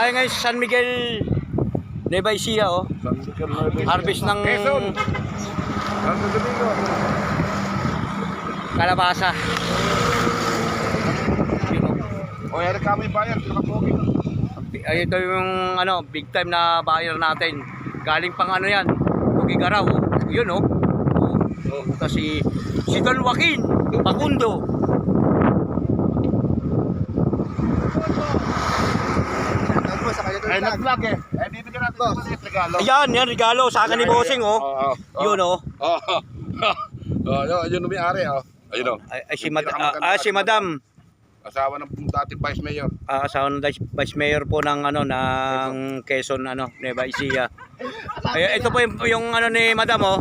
tayo ngayon sa San Miguel Nueva Ecija, oh. Harvest ng Quezon. Santo Domingo. kalabasa. Yun, oh. O, yan kami bayan. Nakapogi. Ay, ito yung ano, big time na buyer natin. Galing pang ano yan, Tugigaraw. Yun, oh. Kasi si Don Joaquin Facundo. Ay, nag-vlog eh. Ay, bibigyan natin ng regalo. Ayan, yan, regalo sa akin ni Bossing, oh. Yun, oh. Yun may-ari, oh. Ayun, oh. Ay, si Madam. Asawa ng dating Vice Mayor. Asawa ng Vice Mayor po ng ano ng Quezon ano, Nueva Ecija. Ay, ito po yung ano ni Madam, oh.